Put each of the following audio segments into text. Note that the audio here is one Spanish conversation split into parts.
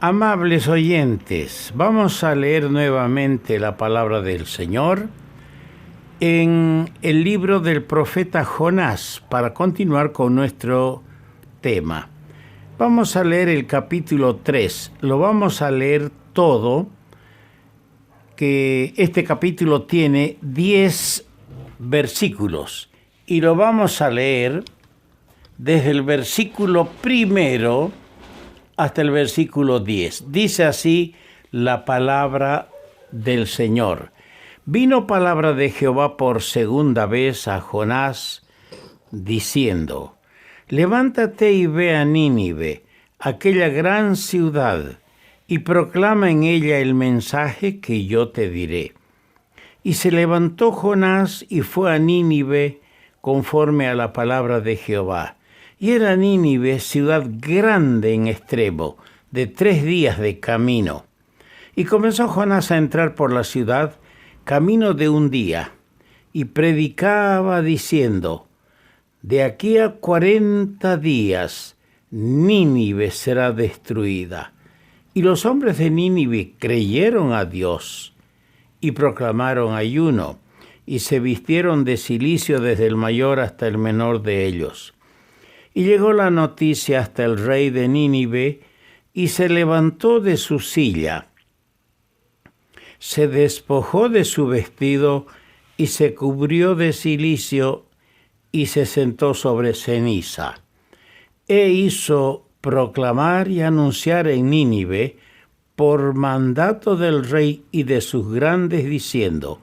Amables oyentes, vamos a leer nuevamente la palabra del Señor en el libro del profeta Jonás para continuar con nuestro tema. Vamos a leer el capítulo 3, lo vamos a leer todo, que este capítulo tiene 10 versículos y lo vamos a leer desde el versículo primero hasta el versículo 10. Dice así la palabra del Señor. Vino palabra de Jehová por segunda vez a Jonás, diciendo: Levántate y ve a Nínive, aquella gran ciudad, y proclama en ella el mensaje que yo te diré. Y se levantó Jonás y fue a Nínive conforme a la palabra de Jehová. Y era Nínive ciudad grande en extremo, de 3 días de camino. Y comenzó Jonás a entrar por la ciudad, camino de 1 día, y predicaba diciendo: De aquí a 40 días Nínive será destruida. Y los hombres de Nínive creyeron a Dios, y proclamaron ayuno, y se vistieron de cilicio desde el mayor hasta el menor de ellos. Y llegó la noticia hasta el rey de Nínive, y se levantó de su silla, se despojó de su vestido, y se cubrió de cilicio, y se sentó sobre ceniza. E hizo proclamar y anunciar en Nínive, por mandato del rey y de sus grandes, diciendo: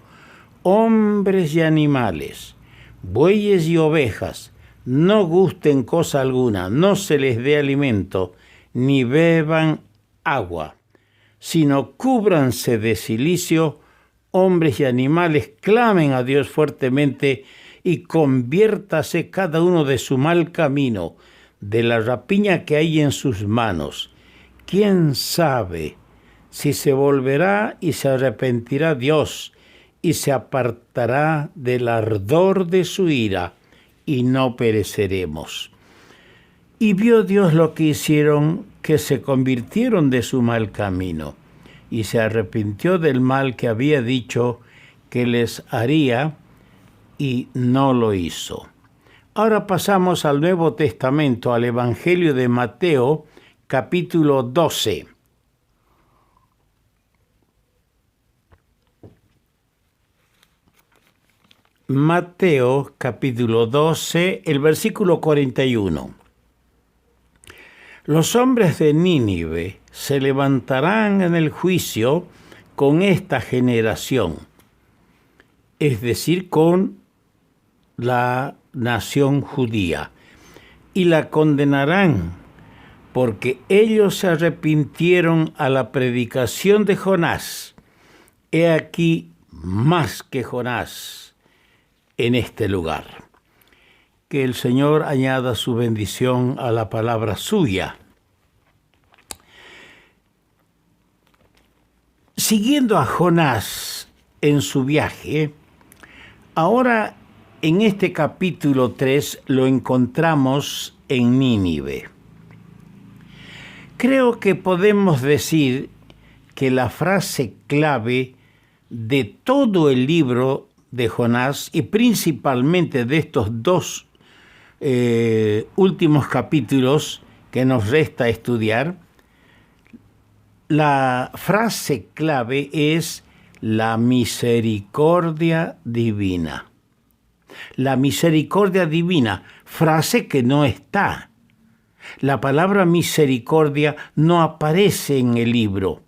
Hombres y animales, bueyes y ovejas, no gusten cosa alguna, no se les dé alimento, ni beban agua, sino cúbranse de cilicio. Hombres y animales, clamen a Dios fuertemente, y conviértase cada uno de su mal camino, de la rapiña que hay en sus manos. ¿Quién sabe si se volverá y se arrepentirá Dios, y se apartará del ardor de su ira, y no pereceremos? Y vio Dios lo que hicieron, que se convirtieron de su mal camino, y se arrepintió del mal que había dicho que les haría, y no lo hizo. Ahora pasamos al Nuevo Testamento, al Evangelio de Mateo, capítulo 12. Mateo capítulo 12, el versículo 41. Los hombres de Nínive se levantarán en el juicio con esta generación, es decir, con la nación judía, y la condenarán, porque ellos se arrepintieron a la predicación de Jonás. He aquí más que Jonás en este lugar. Que el Señor añada su bendición a la palabra suya. Siguiendo a Jonás en su viaje, ahora en este capítulo 3 lo encontramos en Nínive. Creo que podemos decir que la frase clave de todo el libro de Jonás, y principalmente de estos 2 últimos capítulos que nos resta estudiar, la frase clave es la misericordia divina. La misericordia divina, frase que no está. La palabra misericordia no aparece en el libro,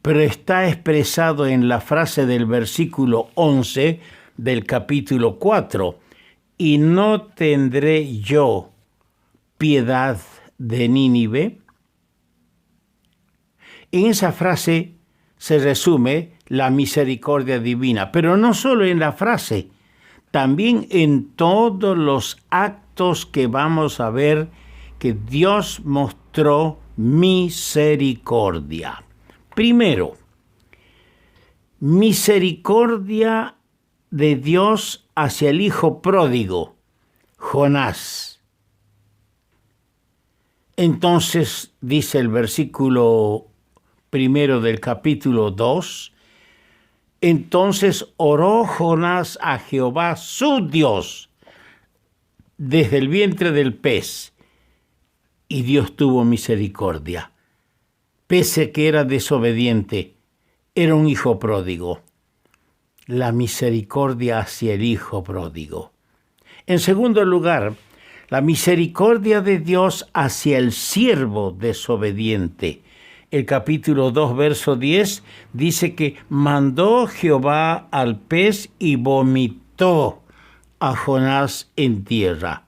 pero está expresado en la frase del versículo 11 del capítulo 4. ¿Y no tendré yo piedad de Nínive? En esa frase se resume la misericordia divina, pero no solo en la frase, también en todos los actos que vamos a ver que Dios mostró misericordia. Primero, misericordia de Dios hacia el hijo pródigo, Jonás. Entonces, dice el versículo 1 del capítulo 2, entonces oró Jonás a Jehová su Dios desde el vientre del pez, y Dios tuvo misericordia. Pese que era desobediente, era un hijo pródigo. La misericordia hacia el hijo pródigo. En segundo lugar, la misericordia de Dios hacia el siervo desobediente. El capítulo 2, verso 10, dice que mandó Jehová al pez y vomitó a Jonás en tierra.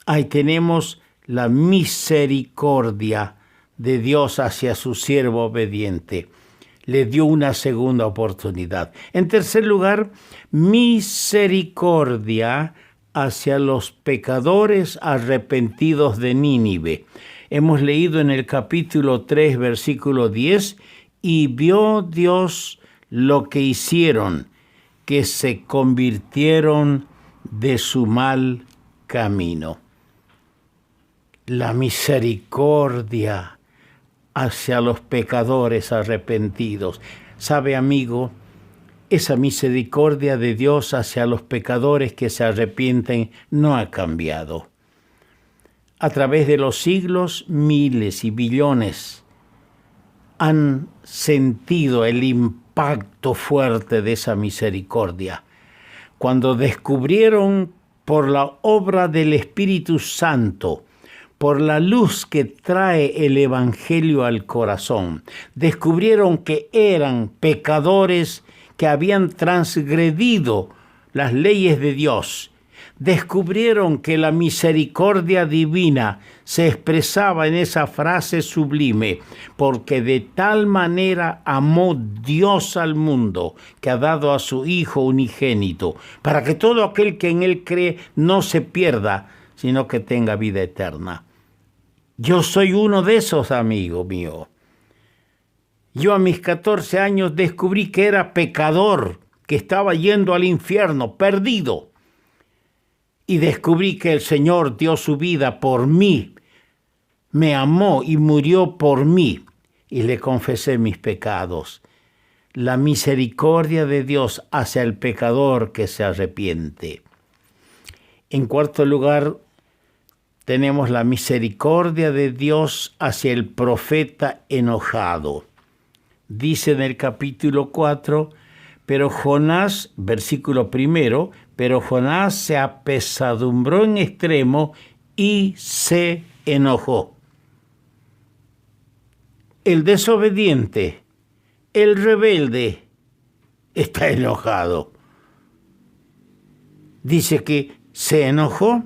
Ahí tenemos la misericordia de Dios hacia su siervo obediente. Le dio una segunda oportunidad. En tercer lugar, misericordia hacia los pecadores arrepentidos de Nínive. Hemos leído en el capítulo 3, versículo 10, y vio Dios lo que hicieron, que se convirtieron de su mal camino. La misericordia hacia los pecadores arrepentidos. ¿Sabe, amigo? Esa misericordia de Dios hacia los pecadores que se arrepienten no ha cambiado. A través de los siglos, miles y billones han sentido el impacto fuerte de esa misericordia. Cuando descubrieron por la obra del Espíritu Santo, por la luz que trae el Evangelio al corazón, descubrieron que eran pecadores que habían transgredido las leyes de Dios. Descubrieron que la misericordia divina se expresaba en esa frase sublime, porque de tal manera amó Dios al mundo, que ha dado a su Hijo unigénito, para que todo aquel que en Él cree no se pierda, sino que tenga vida eterna. Yo soy uno de esos, amigo mío. Yo a mis 14 años descubrí que era pecador, que estaba yendo al infierno, perdido. Y descubrí que el Señor dio su vida por mí, me amó y murió por mí, y le confesé mis pecados. La misericordia de Dios hacia el pecador que se arrepiente. En cuarto lugar, tenemos la misericordia de Dios hacia el profeta enojado. Dice en el capítulo 4, pero Jonás, versículo 1, pero Jonás se apesadumbró en extremo y se enojó. El desobediente, el rebelde, está enojado. Dice que se enojó.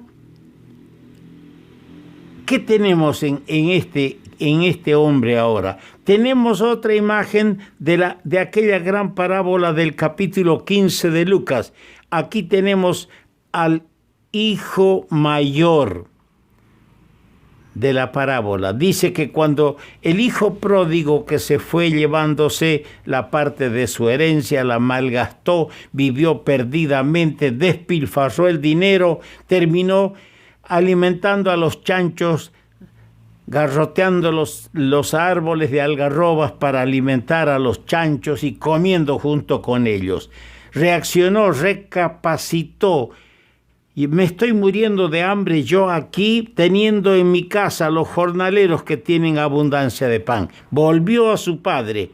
¿Qué tenemos en este hombre ahora? Tenemos otra imagen de aquella gran parábola del capítulo 15 de Lucas. Aquí tenemos al hijo mayor de la parábola. Dice que cuando el hijo pródigo que se fue llevándose la parte de su herencia, la malgastó, vivió perdidamente, despilfarró el dinero, terminó alimentando a los chanchos, garroteando los árboles de algarrobas para alimentar a los chanchos y comiendo junto con ellos. Reaccionó, recapacitó. Y me estoy muriendo de hambre yo aquí, teniendo en mi casa a los jornaleros que tienen abundancia de pan. Volvió a su padre.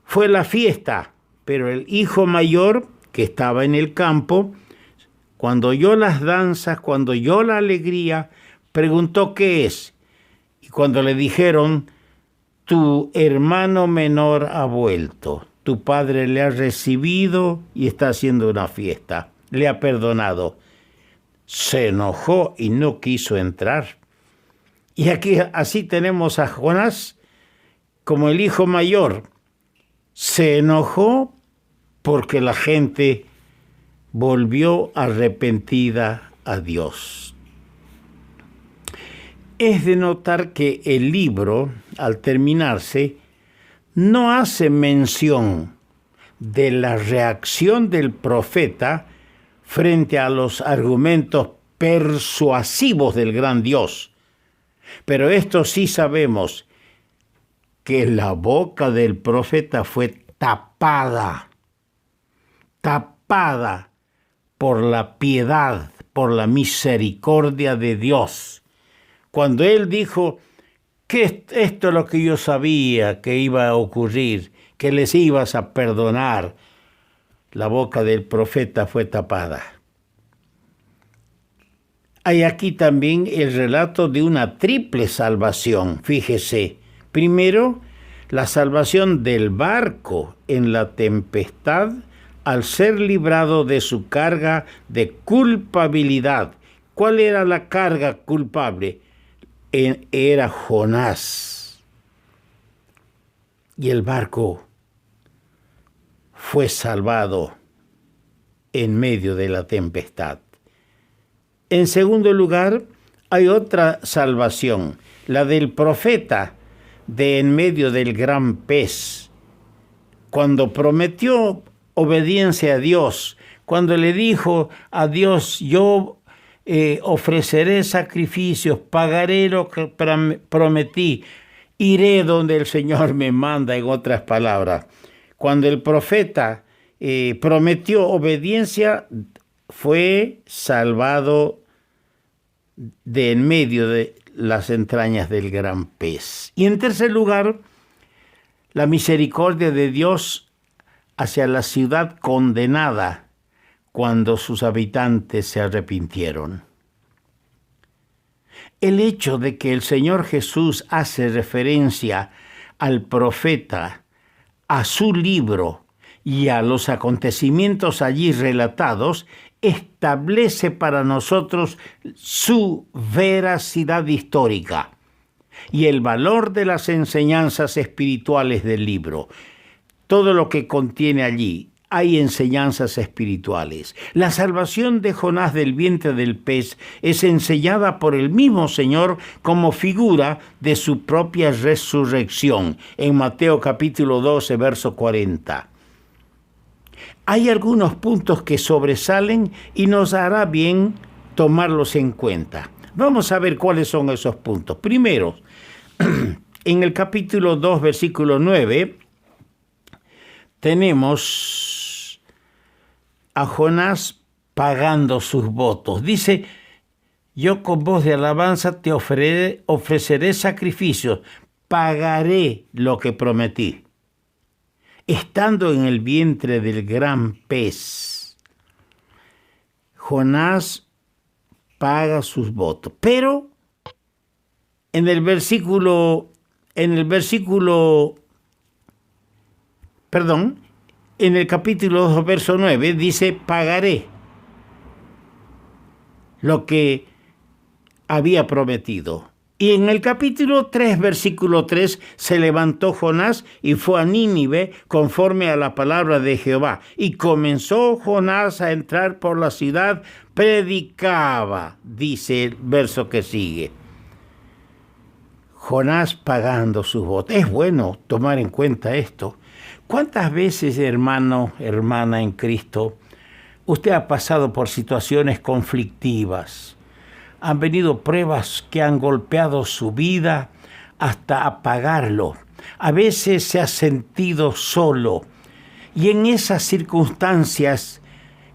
Fue la fiesta, pero el hijo mayor, que estaba en el campo, cuando oyó las danzas, cuando oyó la alegría, preguntó qué es. Y cuando le dijeron, tu hermano menor ha vuelto, tu padre le ha recibido y está haciendo una fiesta, le ha perdonado. Se enojó y no quiso entrar. Y aquí así tenemos a Jonás como el hijo mayor. Se enojó porque la gente volvió arrepentida a Dios. Es de notar que el libro, al terminarse, no hace mención de la reacción del profeta frente a los argumentos persuasivos del gran Dios. Pero esto sí sabemos, que la boca del profeta fue tapada por la piedad, por la misericordia de Dios. Cuando él dijo que esto es lo que yo sabía que iba a ocurrir, que les ibas a perdonar, la boca del profeta fue tapada. Hay aquí también el relato de una triple salvación. Fíjese, primero, la salvación del barco en la tempestad al ser librado de su carga de culpabilidad. ¿Cuál era la carga culpable? Era Jonás. Y el barco fue salvado en medio de la tempestad. En segundo lugar, hay otra salvación, la del profeta de en medio del gran pez. Cuando prometió obediencia a Dios, cuando le dijo a Dios, yo ofreceré sacrificios, pagaré lo que prometí, iré donde el Señor me manda, en otras palabras. Cuando el profeta prometió obediencia, fue salvado de en medio de las entrañas del gran pez. Y en tercer lugar, la misericordia de Dios hacia la ciudad condenada cuando sus habitantes se arrepintieron. El hecho de que el Señor Jesús hace referencia al profeta, a su libro y a los acontecimientos allí relatados, establece para nosotros su veracidad histórica y el valor de las enseñanzas espirituales del libro. Todo lo que contiene allí, hay enseñanzas espirituales. La salvación de Jonás del vientre del pez es enseñada por el mismo Señor como figura de su propia resurrección, en Mateo capítulo 12, verso 40. Hay algunos puntos que sobresalen y nos hará bien tomarlos en cuenta. Vamos a ver cuáles son esos puntos. Primero, en el capítulo 2, versículo 9, tenemos a Jonás pagando sus votos. Dice, yo con voz de alabanza te ofreceré sacrificios, pagaré lo que prometí. Estando en el vientre del gran pez, Jonás paga sus votos. Pero en el capítulo 2, verso 9, dice, pagaré lo que había prometido. Y en el capítulo 3, versículo 3, se levantó Jonás y fue a Nínive conforme a la palabra de Jehová. Y comenzó Jonás a entrar por la ciudad, predicaba, dice el verso que sigue. Jonás pagando sus votos. Es bueno tomar en cuenta esto. ¿Cuántas veces, hermano, hermana en Cristo, usted ha pasado por situaciones conflictivas? Han venido pruebas que han golpeado su vida hasta apagarlo. A veces se ha sentido solo. Y en esas circunstancias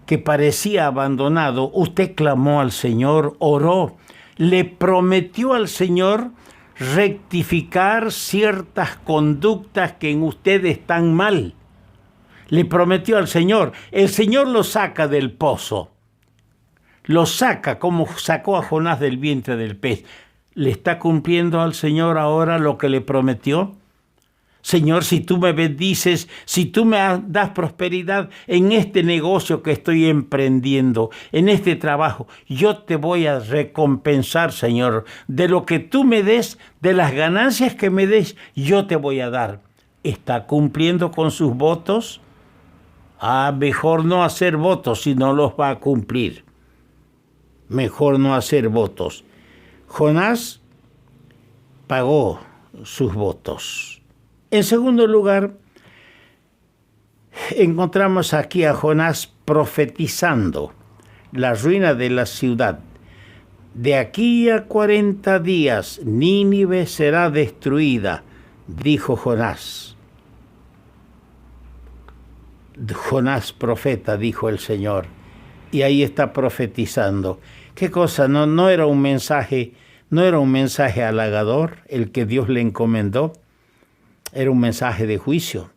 que parecía abandonado, usted clamó al Señor, oró, le prometió al Señor rectificar ciertas conductas que en usted están mal. Le prometió al Señor. El Señor lo saca del pozo. Lo saca como sacó a Jonás del vientre del pez. ¿Le está cumpliendo al Señor ahora lo que le prometió? Señor, si tú me bendices, si tú me das prosperidad en este negocio que estoy emprendiendo, en este trabajo, yo te voy a recompensar, Señor. De lo que tú me des, de las ganancias que me des, yo te voy a dar. ¿Está cumpliendo con sus votos? Mejor no hacer votos si no los va a cumplir. Mejor no hacer votos. Jonás pagó sus votos. En segundo lugar, encontramos aquí a Jonás profetizando la ruina de la ciudad. De aquí a 40 días Nínive será destruida, dijo Jonás. Jonás profeta, dijo el Señor. Y ahí está profetizando. ¿Qué cosa? No era un mensaje halagador el que Dios le encomendó. Era un mensaje de juicio.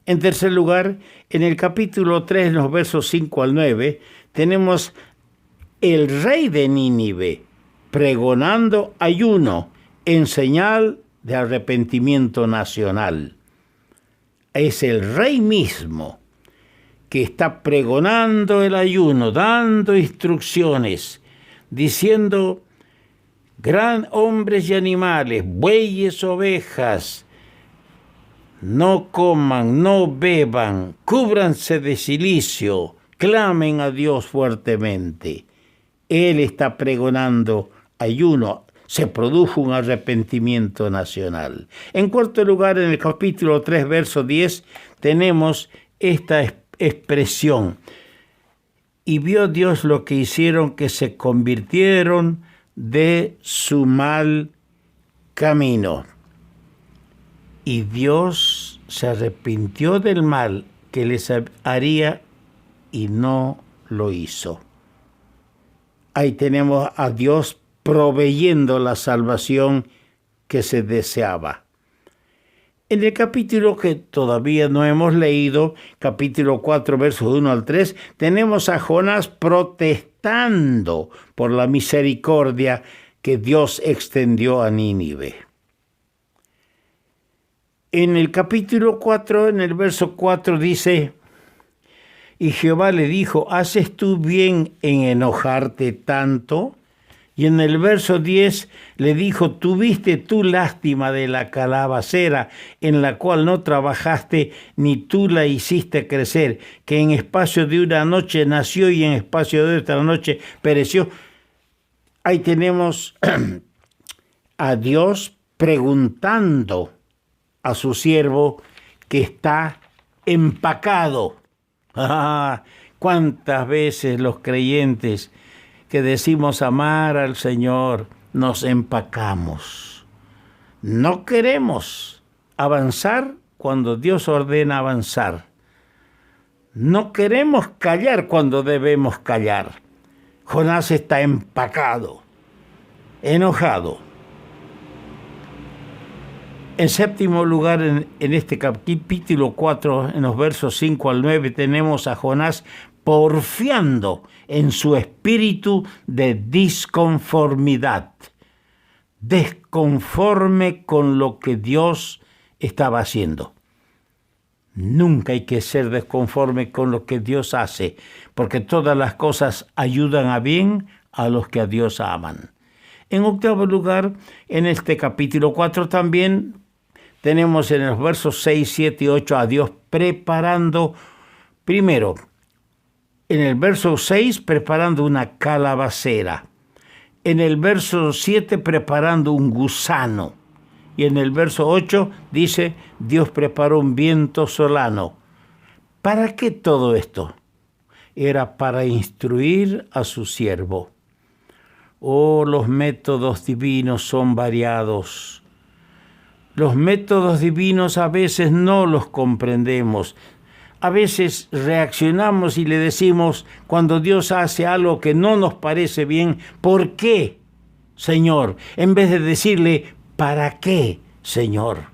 En tercer lugar, en el capítulo 3, en los versos 5 al 9, tenemos el rey de Nínive pregonando ayuno en señal de arrepentimiento nacional. Es el rey mismo que está pregonando el ayuno, dando instrucciones, diciendo: gran hombres y animales, bueyes, ovejas, no coman, no beban, cúbranse de cilicio, clamen a Dios fuertemente. Él está pregonando ayuno. Se produjo un arrepentimiento nacional. En cuarto lugar, en el capítulo 3, verso 10, tenemos esta expresión. Y vio Dios lo que hicieron, que se convirtieron de su mal camino. Y Dios se arrepintió del mal que les haría y no lo hizo. Ahí tenemos a Dios proveyendo la salvación que se deseaba. En el capítulo que todavía no hemos leído, capítulo 4, versos 1 al 3, tenemos a Jonás protestando por la misericordia que Dios extendió a Nínive. En el capítulo 4, en el verso 4 dice: y Jehová le dijo: ¿haces tú bien en enojarte tanto? Y en el verso 10 le dijo: ¿tuviste tú lástima de la calabacera en la cual no trabajaste, ni tú la hiciste crecer, que en espacio de una noche nació y en espacio de otra noche pereció? Ahí tenemos a Dios preguntando a su siervo que está empacado. ¿Cuántas veces los creyentes que decimos amar al Señor nos empacamos? No queremos avanzar cuando Dios ordena avanzar. No queremos callar cuando debemos callar. Jonás está empacado, enojado. En séptimo lugar, en este capítulo 4, en los versos 5 al 9, tenemos a Jonás porfiando en su espíritu de disconformidad, desconforme con lo que Dios estaba haciendo. Nunca hay que ser desconforme con lo que Dios hace, porque todas las cosas ayudan a bien a los que a Dios aman. En octavo lugar, en este capítulo 4 también tenemos en los versos 6, 7 y 8 a Dios preparando, primero, en el verso 6, preparando una calabacera. En el verso 7, preparando un gusano. Y en el verso 8 dice: Dios preparó un viento solano. ¿Para qué todo esto? Era para instruir a su siervo. Oh, los métodos divinos son variados. Los métodos divinos a veces no los comprendemos. A veces reaccionamos y le decimos, cuando Dios hace algo que no nos parece bien: ¿por qué, Señor? En vez de decirle: ¿para qué, Señor?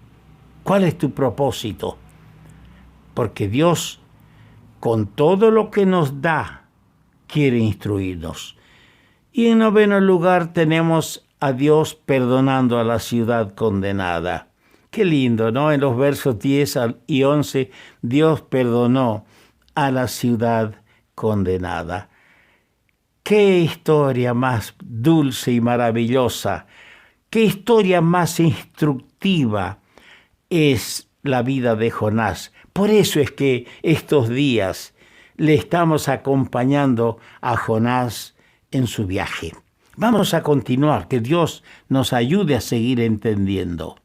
¿Cuál es tu propósito? Porque Dios, con todo lo que nos da, quiere instruirnos. Y en noveno lugar tenemos a Dios perdonando a la ciudad condenada. Qué lindo, ¿no? En los versos 10 y 11, Dios perdonó a la ciudad condenada. Qué historia más dulce y maravillosa. Qué historia más instructiva es la vida de Jonás. Por eso es que estos días le estamos acompañando a Jonás en su viaje. Vamos a continuar, que Dios nos ayude a seguir entendiendo.